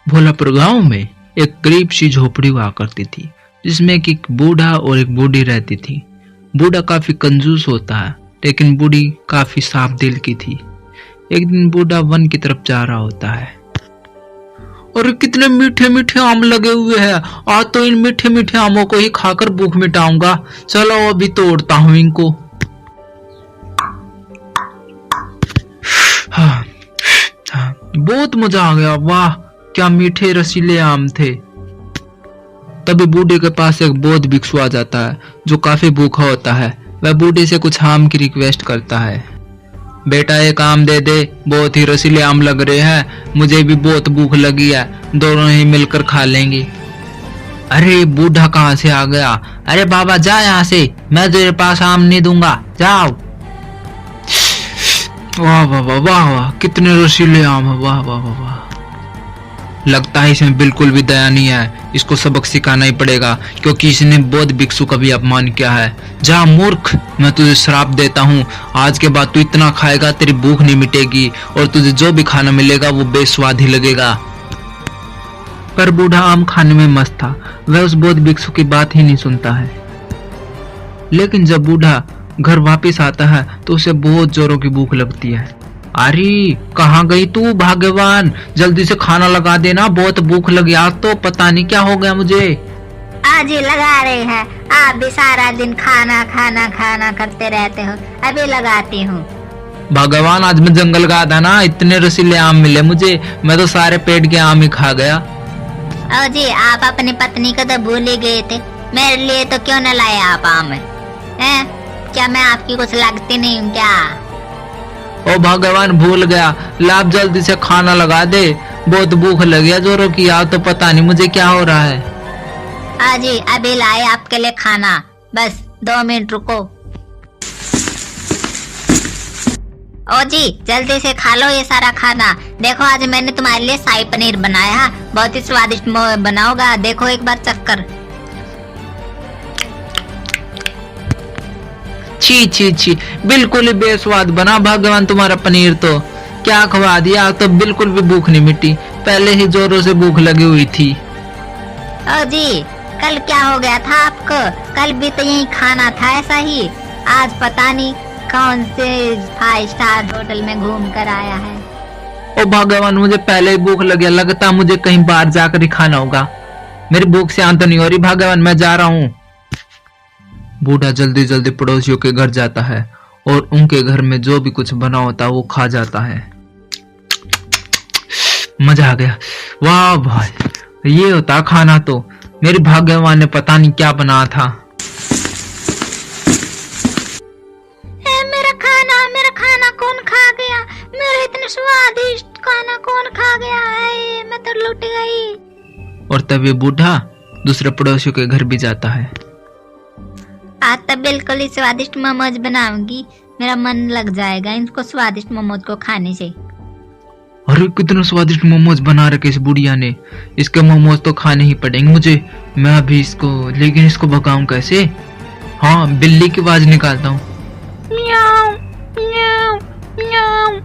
भोलापुर गांव में एक गरीब सी झोपड़ी हुआ करती थी, जिसमें एक बूढ़ा और एक बूढ़ी रहती थी। बूढ़ा काफी कंजूस होता है, लेकिन बूढ़ी काफी साफ दिल की थी। एक दिन बूढ़ा वन की तरफ जा रहा होता है। और कितने मीठे मीठे आम लगे हुए हैं, आज तो इन मीठे मीठे आमों को ही खाकर भूख मिटाऊंगा। चलो अभी तोड़ता हूं इनको। हाँ, बहुत मजा आ गया, वाह क्या मीठे रसीले आम थे। तभी बूढ़े के पास एक बौद्ध भिक्षु आ जाता है, जो काफी भूखा होता है। वह बूढ़े से कुछ आम की रिक्वेस्ट करता है। बेटा एक आम दे दे, बहुत ही रसीले आम लग रहे हैं, मुझे भी बहुत भूख लगी है, दोनों ही मिलकर खा लेंगे। अरे बूढ़ा कहाँ से आ गया? अरे बाबा जा यहाँ से, मैं तेरे पास आम नहीं दूंगा, जाओ। वाह वाह वाह वाह वाह, कितने रसीले आम है, वाह वाह वाह वाह। लगता है इसमें बिल्कुल भी दया नहीं है, इसको सबक सिखाना ही पड़ेगा, क्योंकि इसने बौद्ध भिक्षु का भी अपमान किया है। जा मूर्ख, मैं तुझे श्राप देता हूँ, आज के बाद तू इतना खाएगा तेरी भूख नहीं मिटेगी और तुझे जो भी खाना मिलेगा वो बेस्वाद ही लगेगा। पर बूढ़ा आम खाने में मस्त था, वह उस बौद्ध भिक्षु की बात ही नहीं सुनता है। लेकिन जब बूढ़ा घर वापस आता है तो उसे बहुत जोरों की भूख लगती है। अरे कहाँ गई तू भाग्यवान, जल्दी से खाना लगा देना, बहुत भूख लगी, आज तो पता नहीं क्या हो गया मुझे। आज ही लगा रहे हैं, आप भी सारा दिन खाना खाना खाना करते रहते हो, अभी लगाती हूँ। भगवान आज मैं जंगल गया था ना, इतने रसीले आम मिले मुझे, मैं तो सारे पेट के आम ही खा गया। ओ जी आप अपनी पत्नी को तो भूल ही गए थे, मेरे लिए तो क्यों न लाए आप आम हैं? क्या मैं आपकी कुछ लगती नहीं हूँ क्या? ओ भगवान भूल गया, लाभ जल्दी से खाना लगा दे, बहुत भूख लगी है जोरों की, आज तो पता नहीं मुझे क्या हो रहा है। जी अभी लाए आपके लिए खाना, बस 2 मिनट रुको। ओ जी जल्दी से खा लो ये सारा खाना, देखो आज मैंने तुम्हारे लिए शाही पनीर बनाया, बहुत ही स्वादिष्ट बनाओगा, देखो एक बार चक्कर। छी छी छी, बिल्कुल ही बेस्वाद बना भगवान तुम्हारा पनीर, तो क्या खवा दिया, तो बिल्कुल भी भूख नहीं मिटी, पहले ही जोरों से भूख लगी हुई थी। ओ जी कल क्या हो गया था आपको? कल भी तो यही खाना था ऐसा ही, आज पता नहीं कौन से 5 स्टार होटल में घूम कर आया है। ओ भगवान मुझे पहले ही भूख लगी, लगता मुझे कहीं बाहर जाकर ही खाना होगा, मेरी भूख शांत नहीं हो रही, भगवान मैं जा रहा हूँ। बूढ़ा जल्दी जल्दी पड़ोसियों के घर जाता है और उनके घर में जो भी कुछ बना होता है वो खा जाता है। मजा आ गया, वाह भाई ये होता खाना, तो मेरी भाग्यवान ने पता नहीं क्या बनाया था। मेरा खाना कौन खा गया? मेरा इतना स्वादिष्ट खाना कौन खा गया है? मैं तो लुट गई। और तभी बूढ़ा दूसरे पड़ोसियों के घर भी जाता है। आज तो बिल्कुल ही स्वादिष्ट मोमोज बनाऊंगी, मेरा मन लग जाएगा इनको स्वादिष्ट मोमोज को खाने से। अरे कितने स्वादिष्ट मोमोज बना रखे इस बुढ़िया ने, इसके मोमोज तो खाने ही पड़ेंगे मुझे, मैं अभी इसको, लेकिन इसको भगाऊं कैसे? हाँ बिल्ली की आवाज निकालता हूँ, म्याऊं म्याऊं म्याऊं।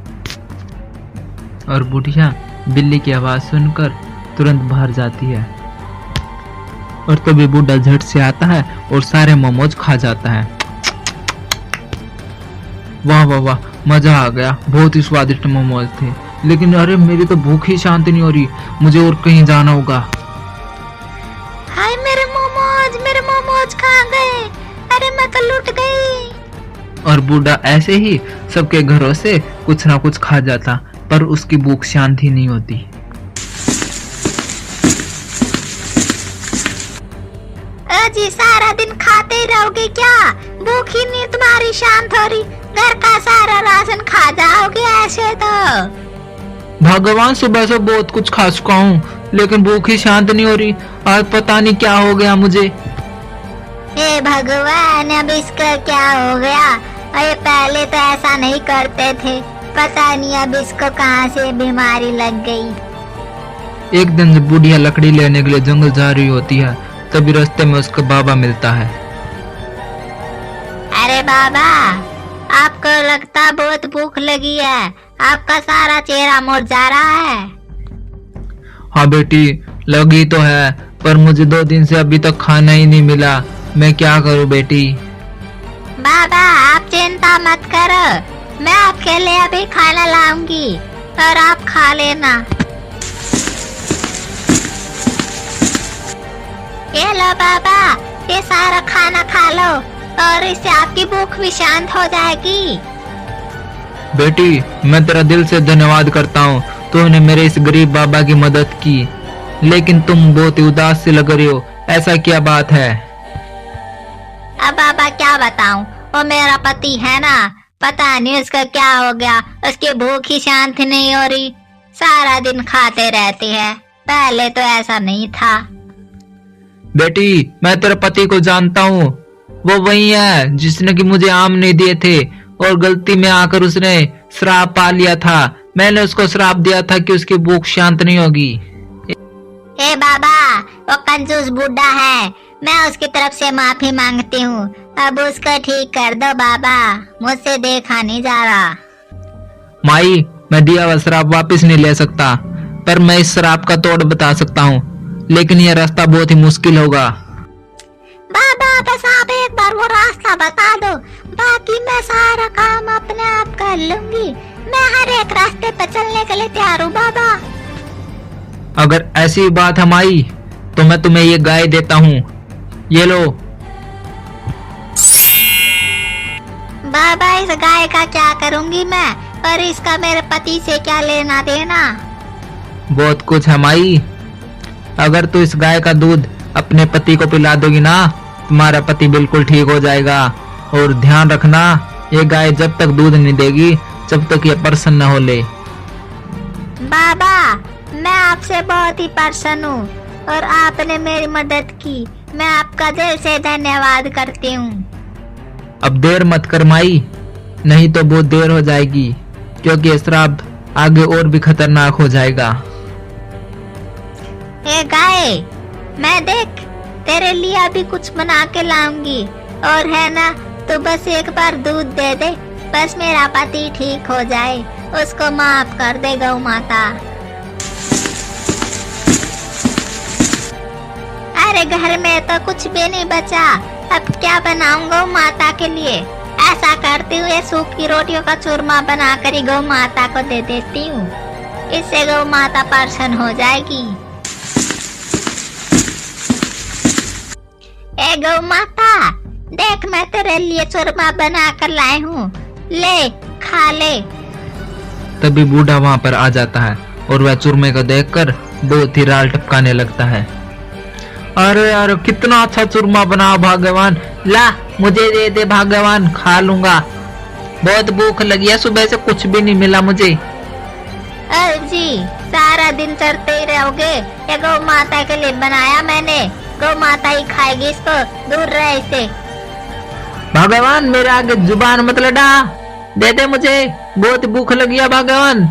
और बुढ़िया बिल्ली की आवाज सुनकर तुरंत बाहर जाती है। और तभी बूढ़ा झट से आता है और सारे मोमोज खा जाता है। वाह वाह वाह मजा आ गया, बहुत ही स्वादिष्ट मोमोज थे, लेकिन अरे मेरी तो भूख ही शांत नहीं हो रही, मुझे और कहीं जाना होगा। हाय मेरे मोमोज खा गए, अरे मैं तो लुट गई। और बूढ़ा ऐसे ही सबके घरों से कुछ ना कुछ खा जाता, पर उसकी भूख शांत ही नहीं होती। जी सारा दिन खाते ही रहोगे क्या? भूख ही नहीं तुम्हारी शांत हो रही, घर का सारा राशन खा जाओगे ऐसे तो। भगवान सुबह से बहुत कुछ खा चुका हूँ, लेकिन भूख ही शांत नहीं हो रही, आज पता नहीं क्या हो गया मुझे। हे भगवान अब इसका क्या हो गया? अरे पहले तो ऐसा नहीं करते थे, पता नहीं अब इसको कहाँ से बीमारी लग गई। एक दिन जब बुढ़िया लकड़ी लेने के लिए जंगल जा रही होती है, तभी रास्ते में उसका बाबा मिलता है। अरे बाबा आपको लगता बहुत भूख लगी है, आपका सारा चेहरा मुड़ जा रहा है। हाँ बेटी, लगी तो है, पर मुझे 2 दिन से अभी तक खाना ही नहीं मिला। मैं क्या करूं बेटी? बाबा आप चिंता मत करो, मैं आपके लिए अभी खाना लाऊंगी और आप खा लेना। ये लो बाबा, ये सारा खाना खा लो और इससे आपकी भूख भी शांत हो जाएगी। बेटी, मैं तेरा दिल से धन्यवाद करता हूँ, तूने मेरे इस गरीब बाबा की मदद की। लेकिन तुम बहुत ही उदास से लग रही हो, ऐसा क्या बात है? अब बाबा क्या बताऊं, वो मेरा पति है ना, पता नहीं उसका क्या हो गया, उसकी भूख ही शांत नहीं हो रही, सारा दिन खाते रहती है। पहले तो ऐसा नहीं था। बेटी, मैं तेरे पति को जानता हूँ, वो वही है जिसने कि मुझे आम नहीं दिए थे और गलती में आकर उसने श्राप पा लिया था। मैंने उसको श्राप दिया था कि उसकी भूख शांत नहीं होगी। ए बाबा, वो कंजूस बुढ़ा है, मैं उसकी तरफ से माफी मांगती हूँ। अब उसको ठीक कर दो बाबा, मुझसे देखा नहीं जा रहा। माई, मैं दिया हुआ श्राप वापस नहीं ले सकता, पर मैं इस श्राप का तोड़ बता सकता हूँ, लेकिन यह रास्ता बहुत ही मुश्किल होगा। बाबा बस आप एक बार वो रास्ता बता दो, बाकी मैं सारा काम अपने आप कर लूंगी। मैं हर एक रास्ते पर चलने के लिए तैयार हूँ बाबा। अगर ऐसी बात है माई, तो मैं तुम्हें ये गाय देता हूँ, ये लो। बाबा इस गाय का क्या करूंगी मैं, और इसका मेरे पति से क्या लेना देना? बहुत कुछ है माई। अगर तू इस गाय का दूध अपने पति को पिला दोगी ना, तुम्हारा पति बिल्कुल ठीक हो जाएगा। और ध्यान रखना, ये गाय जब तक दूध नहीं देगी जब तक ये प्रसन्न हो ले। बाबा मैं आपसे बहुत ही प्रसन्न हूँ और आपने मेरी मदद की, मैं आपका दिल से धन्यवाद करती हूँ। अब देर मत कर माई, नहीं तो बहुत देर हो जाएगी, क्योंकि ये श्राप आगे और भी खतरनाक हो जाएगा। ए गाय, मैं देख तेरे लिए अभी कुछ बना के लाऊंगी, और है ना, तो बस एक बार दूध दे दे, बस मेरा पति ठीक हो जाए, उसको माफ कर दे गौ माता। अरे घर में तो कुछ भी नहीं बचा, अब क्या बनाऊं गौ माता के लिए? ऐसा करती हुए सूखी रोटियों का चूरमा बनाकर ही गौ माता को दे देती हूँ, इससे गौ माता प्रसन्न हो जाएगी। ए गौ माता, देख मैं तेरे लिए चूरमा बना कर लाई हूँ, ले खा ले। तभी बूढ़ा वहाँ पर आ जाता है और वह चूरमे को देखकर बहुत ही राल टपकाने लगता है। अरे यार, कितना अच्छा चूरमा बना भगवान, ला मुझे दे दे भगवान, खा लूंगा, बहुत भूख लगी है, सुबह से कुछ भी नहीं मिला मुझे। अरे जी, सारा दिन चरते ही रहोगे, ये गौ माता के लिए बनाया मैंने, गौ माता ही खाएगी इसको, दूर रहे इससे। भगवान मेरे आगे जुबान मत लड़ा, दे दे मुझे, बहुत भूख लगी है भगवान।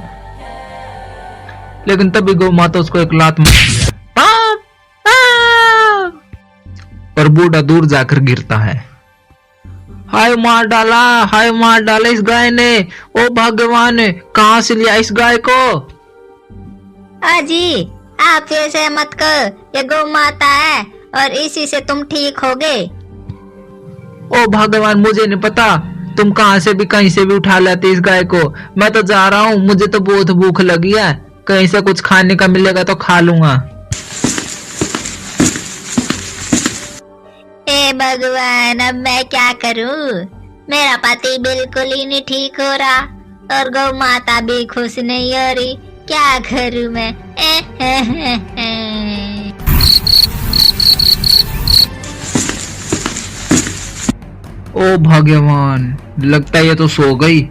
लेकिन तभी गौ माता उसको एक लात मारती है और बूढ़ा दूर जाकर गिरता है। हाय मार डाला, हाय मार डाला इस गाय ने, ओ भगवान कहाँ से लिया इस गाय को? अजी आप ऐसे मत कर, ये गौ माता है और इसी से तुम ठीक होगे। ओ भगवान, मुझे नहीं पता, तुम कहाँ से भी कहीं से भी उठा लाते इस गाय को। मैं तो जा रहा हूँ, मुझे तो बहुत भूख लगी है, कहीं से कुछ खाने का मिलेगा तो खा लूंगा। हे भगवान, अब मैं क्या करूं? मेरा पति बिल्कुल ही नहीं ठीक हो रहा और गौ माता भी खुश नहीं हो रही, क्या करूं मैं? ओ भगवान, लगता है ये तो सो गई,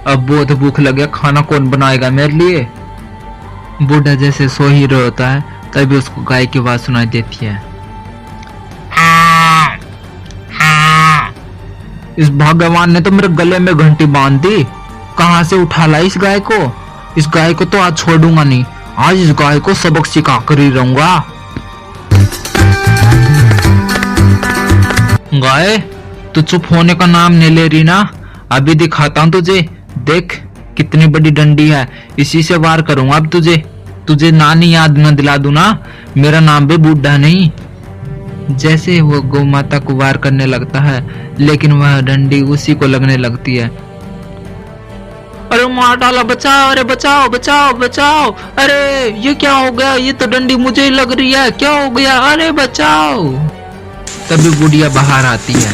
अब बहुत भूख लगे, खाना कौन बनाएगा मेरे लिए? बूढ़ा जैसे सो ही रहा होता है, तभी उसको गाय की आवाज सुनाई देती है। इस भगवान ने तो मेरे गले में घंटी बांध दी, कहाँ से उठा ला इस गाय को? इस गाय को तो आज छोड़ूंगा नहीं, आज इस गाय को सबक सिखा कर ही रहूंगा। गाय, तू चुप होने का नाम नहीं ले रही ना, अभी दिखाता हूँ तुझे, देख कितनी बड़ी डंडी है, इसी से वार करूंगा अब तुझे। तुझे नानी याद न दिला दूं ना, मेरा नाम भी बूढ़ा नहीं। जैसे वो गौ माता को वार करने लगता है, लेकिन वह डंडी उसी को लगने लगती है। अरे मार डाला, बचाओ, अरे बचाओ बचाओ बचाओ, अरे ये क्या हो गया, ये तो डंडी मुझे ही लग रही है, क्या हो गया, अरे बचाओ। तभी बुढ़िया बाहर आती है।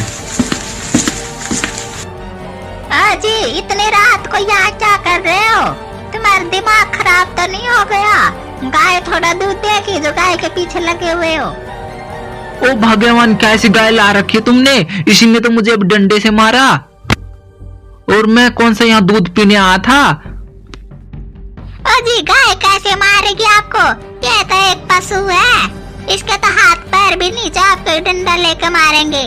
जी इतनी रात को यहाँ क्या कर रहे हो? तुम्हारा दिमाग खराब तो नहीं हो गया? गाय थोड़ा दूध देगी जो गाय के पीछे लगे हुए हो। ओ भगवान, कैसी गाय ला रखी है तुमने, इसी ने तो मुझे अब डंडे से मारा। और मैं कौन सा यहाँ दूध पीने आया था। जी गाय कैसे मारेगी आपको? ये तो एक पशु है, इसके तो हाथ पैर भी नहीं, जो आपको डंडा लेकर मारेंगे।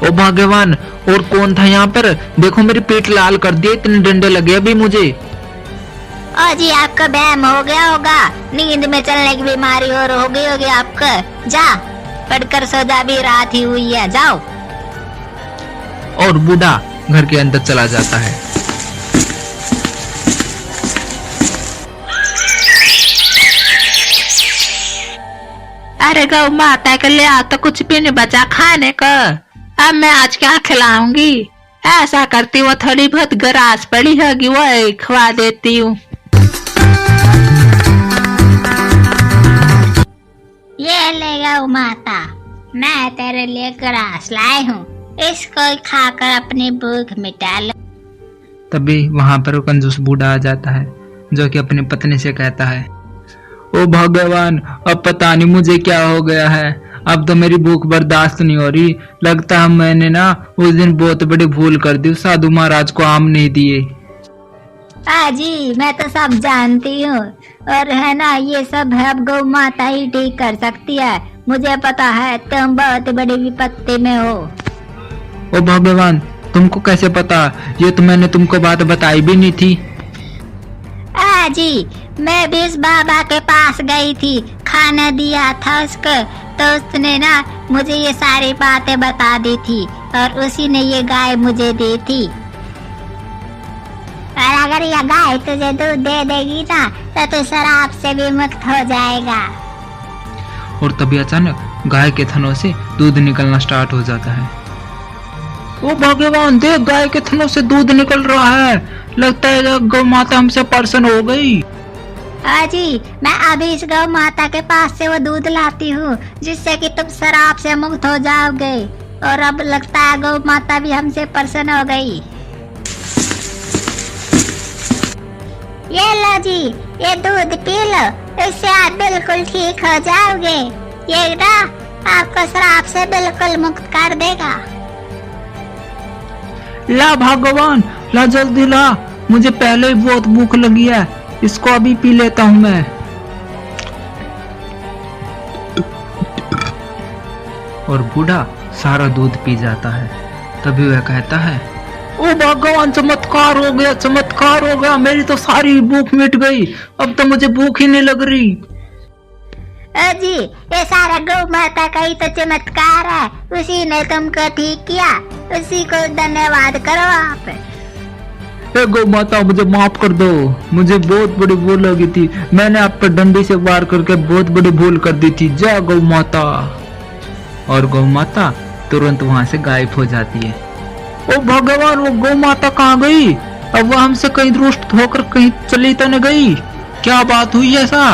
ओ भगवान, और कौन था यहाँ पर? देखो मेरी पीठ लाल कर दी, इतने डंडे लगे अभी मुझे। जी आपका वहम हो गया होगा, नींद में चलने की बीमारी और हो गई होगी आपको। जा पढ़कर सो जा, भी रात ही हुई है, जाओ। और बूढ़ा घर के अंदर चला जाता है। अरे गौ माता के लिए तो कुछ भी नहीं बचा खाने का, अब मैं आज क्या खिलाऊंगी? ऐसा करती हूँ, थोड़ी बहुत ग्रास पड़ी होगी वो खवा देती हूँ। ये ले गौ माता, मैं तेरे लिए ग्रास लाई हूँ, इसको खाकर अपनी भूख मिटा लो। तभी वहां पर वो कंजूस बूढ़ा आ जाता है, जो कि अपनी पत्नी से कहता है, ओ भगवान, अब पता नहीं मुझे क्या हो गया है, अब तो मेरी भूख बर्दाश्त नहीं हो रही। लगता है मैंने ना उस दिन बहुत बड़ी भूल कर दी, साधु महाराज को आम नहीं दिए। जी मैं तो सब जानती हूँ, और है ना ये सब है अब गौ माता ही ठीक कर सकती है। मुझे पता है तुम बहुत बड़ी विपत्ति में हो। ओ भगवान, तुमको कैसे पता? ये तो मैंने तुमको बात बताई भी नहीं थी। जी मैं भी इस बाबा के पास गई थी, खाना दिया था उसको, तो उसने ना मुझे ये सारी बातें बता दी थी, और उसी ने ये गाय मुझे दी थी। और अगर यह गाय तुझे दूध दे देगी ना, तो तू शराब से भी मुक्त हो जाएगा। और तभी अचानक गाय के थनों से दूध निकलना स्टार्ट हो जाता है। ओ भगवान, देख गाय के थनों से दूध निकल रहा है, लगता है गौ माता हमसे प्रसन्न हो गई। जी मैं अभी इस गौ माता के पास से वो दूध लाती हूँ, जिससे कि तुम शराब से मुक्त हो जाओगे। और अब लगता है गौ माता भी हमसे प्रसन्न हो गई। ये लो जी, ये दूध पी लो, इससे आप बिल्कुल ठीक हो जाओगे। ये ना आपको शराब से बिल्कुल मुक्त कर देगा। ला भगवान, ला जल्दी ला, मुझे पहले ही बहुत भूख लगी है, इसको अभी पी लेता हूँ मैं। और बूढ़ा सारा दूध पी जाता है। तभी वह कहता है, ओ भगवान, चमत्कार हो गया, चमत्कार हो गया, मेरी तो सारी भूख मिट गई, अब तो मुझे भूख ही नहीं लग रही। जी ये सारा गौ माता का ही तो चमत्कार है, उसी ने तुमको ठीक किया, उसी को धन्यवाद करो आप। हे गौ माता, मुझे माफ कर दो, मुझे बहुत बड़ी भूल हो गई थी, मैंने आप पर डंडी से वार करके बहुत बड़ी भूल कर दी थी, जय गौ माता। और गौ माता तुरंत वहां से गायब हो जाती है। ओ भगवान, वो गौ माता कहाँ गई? अब वो हमसे कहीं दुष्ट होकर कहीं चली तो नहीं गई? क्या बात हुई ऐसा?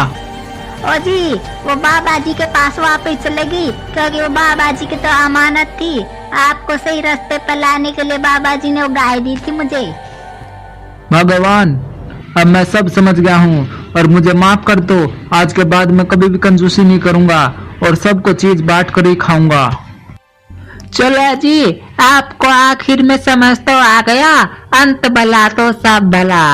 ओ जी वो बाबा जी के पास वापस चलेगी, क्योंकि वो बाबा जी की तो अमानत थी, आपको सही रास्ते पर लाने के लिए बाबा जी ने वो गाय दी थी मुझे। भगवान, अब मैं सब समझ गया हूँ और मुझे माफ कर दो, आज के बाद मैं कभी भी कंजूसी नहीं करूँगा और सबको चीज बांट कर ही खाऊंगा। चलो जी, आपको आखिर में समझ तो आ गया, अंत भला तो सब भला।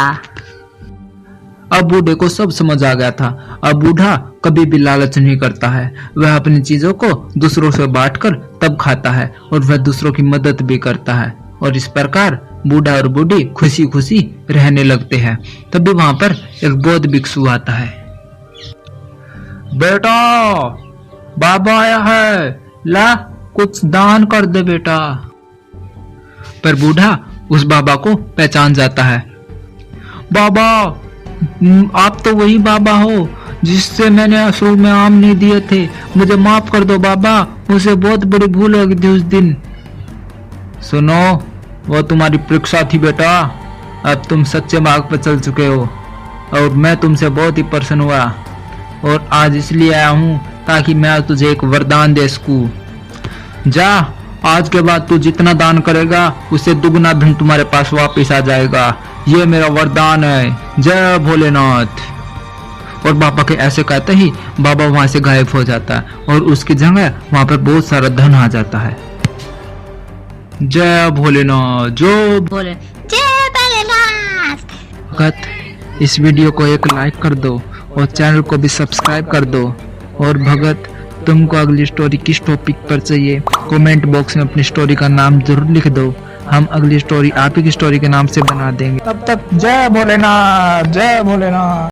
अब बूढ़े को सब समझ आ गया था। अब बूढ़ा कभी भी लालच नहीं करता है, वह अपनी चीजों को दूसरों से बांटकर तब खाता है और वह दूसरों की मदद भी करता है, और इस प्रकार बूढ़ा और बूढ़ी खुशी खुशी रहने लगते हैं। तभी वहां पर एक बौद्ध भिक्षु आता है। बेटा, बाबा आया है, ला कुछ दान कर दे बेटा। पर बूढ़ा उस बाबा को पहचान जाता है। बाबा, आप तो वही बाबा हो जिससे मैंने असूल में आम नहीं दिए थे। मुझे माफ कर दो बाबा, मुझसे बहुत बड़ी भूल हो गई थी उस दिन। सुनो, वो तुम्हारी परीक्षा थी बेटा, अब तुम सच्चे मार्ग पर चल चुके हो और मैं तुमसे बहुत ही प्रसन्न हुआ और आज इसलिए आया हूँ ताकि मैं आज तुझे एक वरदान दे सकूं। जा, आज के बाद तू जितना दान करेगा उससे दुगना धन तुम्हारे पास वापस आ जाएगा। ये मेरा वरदान है। जय भोलेनाथ। और बाबा के ऐसे कहते ही बाबा वहां से गायब हो जाता है और उसकी जगह वहां पर बहुत सारा धन आ जाता है। जय भोलेनाथ। जो बोले जय भोलेनाथ। भगत, इस वीडियो को एक लाइक कर दो और चैनल को भी सब्सक्राइब कर दो। और भगत, तुमको अगली स्टोरी किस टॉपिक पर चाहिए कमेंट बॉक्स में अपनी स्टोरी का नाम जरूर लिख दो। हम अगली स्टोरी आप ही की स्टोरी के नाम से बना देंगे। तब तक जय भोलेनाथ, जय भोलेनाथ।